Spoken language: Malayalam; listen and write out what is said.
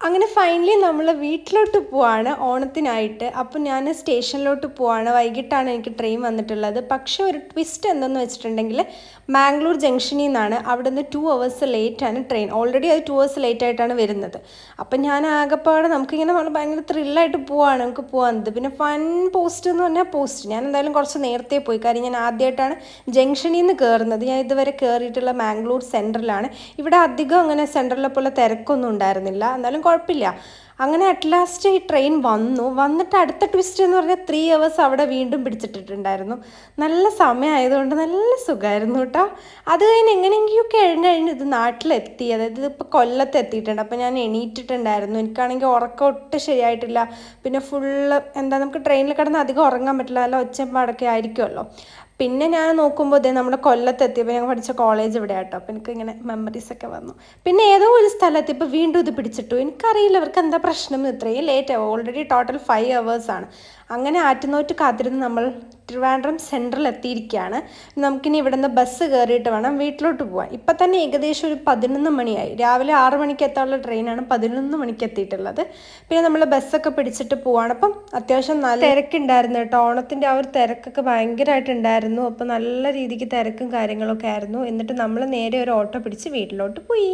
അങ്ങനെ ഫൈനലി നമ്മൾ വീട്ടിലോട്ട് പോവാണ് ഓണത്തിനായിട്ട്. അപ്പം ഞാൻ സ്റ്റേഷനിലോട്ട് പോവാണ്. വൈകിട്ടാണ് എനിക്ക് ട്രെയിൻ വന്നിട്ടുള്ളത്. പക്ഷേ ഒരു ട്വിസ്റ്റ് എന്തെന്ന് വെച്ചിട്ടുണ്ടെങ്കിൽ മാംഗ്ലൂർ ജംഗ്ഷനിൽ നിന്നാണ്. അവിടെ നിന്ന് 2 hours ലേറ്റാണ് ട്രെയിൻ. ഓൾറെഡി അത് 2 hours ലേറ്റായിട്ടാണ് വരുന്നത്. അപ്പം ഞാൻ ആകെപ്പാടെ നമുക്കിങ്ങനെ ഭയങ്കര ത്രില്ലായിട്ട് പോവാണ്, നമുക്ക് പോകാനത്. പിന്നെ ഫൺ പോസ്റ്റ് എന്ന് പറഞ്ഞാൽ പോസ്റ്റ് ഞാൻ എന്തായാലും കുറച്ച് നേരത്തെ പോയി. കാര്യം ഞാൻ ആദ്യമായിട്ടാണ് ജംഗ്ഷനിൽ നിന്ന് കയറുന്നത്. ഞാൻ ഇതുവരെ കയറിയിട്ടുള്ള മാംഗ്ലൂർ സെൻട്രലാണ്. ഇവിടെ അധികം അങ്ങനെ സെൻട്രലിലെ പോലെ തിരക്കൊന്നും ഉണ്ടായിരുന്നില്ല, എന്നാലും കുഴപ്പമില്ല. അങ്ങനെ അറ്റ് ലാസ്റ്റ് ഈ ട്രെയിൻ വന്നിട്ട് അടുത്ത ട്വിസ്റ്റ് എന്ന് പറഞ്ഞാൽ 3 hours അവിടെ വീണ്ടും പിടിച്ചിട്ടിട്ടുണ്ടായിരുന്നു. നല്ല സമയമായതുകൊണ്ട് നല്ല സുഖമായിരുന്നു കേട്ടോ. അത് കഴിഞ്ഞ് എങ്ങനെയെങ്കിലുമൊക്കെ കഴിഞ്ഞ് ഇത് നാട്ടിലെത്തി. അതായത് ഇതിപ്പോൾ കൊല്ലത്ത് എത്തിയിട്ടുണ്ട്. അപ്പോൾ ഞാൻ എണീറ്റിട്ടുണ്ടായിരുന്നു. എനിക്കാണെങ്കിൽ ഉറക്കം ഒട്ടും ശരിയായിട്ടില്ല. പിന്നെ ഫുള്ള് നമുക്ക് ട്രെയിനിൽ കിടന്ന് അധികം ഉറങ്ങാൻ പറ്റില്ല, നല്ല ഒച്ചപ്പാടൊക്കെ ആയിരിക്കുമല്ലോ. പിന്നെ ഞാൻ നോക്കുമ്പോൾ നമ്മുടെ കൊല്ലത്തെത്തിയപ്പോൾ ഞങ്ങൾ പഠിച്ച കോളേജ് ഇവിടെ ആട്ടോ. അപ്പോൾ എനിക്കിങ്ങനെ മെമ്മറീസൊക്കെ വന്നു. പിന്നെ ഏതോ ഒരു സ്ഥലത്തെത്തിയപ്പോൾ വീണ്ടും ഇത് പിടിച്ചിട്ടു. എനിക്കറിയില്ല അവർക്ക് എന്താ പ്രശ്നം, ഇത്രയും ലേറ്റ് ആവും. ഓൾറെഡി ടോട്ടൽ 5 hours ആണ്. അങ്ങനെ ആറ്റുനോറ്റ് കാത്തിരുന്ന് നമ്മൾ ട്രിവാൻഡ്രം സെൻട്രൽ എത്തിയിരിക്കുകയാണ്. നമുക്കിനി ഇവിടെ നിന്ന് ബസ് കയറിയിട്ട് വേണം വീട്ടിലോട്ട് പോകാൻ. ഇപ്പം തന്നെ ഏകദേശം ഒരു 11 മണിയായി. രാവിലെ 6 മണിക്ക് എത്താനുള്ള ട്രെയിനാണ് 11 മണിക്ക് എത്തിയിട്ടുള്ളത്. പിന്നെ നമ്മൾ ബസ്സൊക്കെ പിടിച്ചിട്ട് പോവാണ്. അപ്പം അത്യാവശ്യം നല്ല തിരക്കുണ്ടായിരുന്നു കേട്ടോ. ഓണത്തിൻ്റെ ആ ഒരു തിരക്കൊക്കെ ഭയങ്കരമായിട്ടുണ്ടായിരുന്നു. അപ്പോൾ നല്ല രീതിക്ക് തിരക്കും കാര്യങ്ങളൊക്കെ ആയിരുന്നു. എന്നിട്ട് നമ്മൾ നേരെ ഒരു ഓട്ടോ പിടിച്ച് വീട്ടിലോട്ട് പോയി.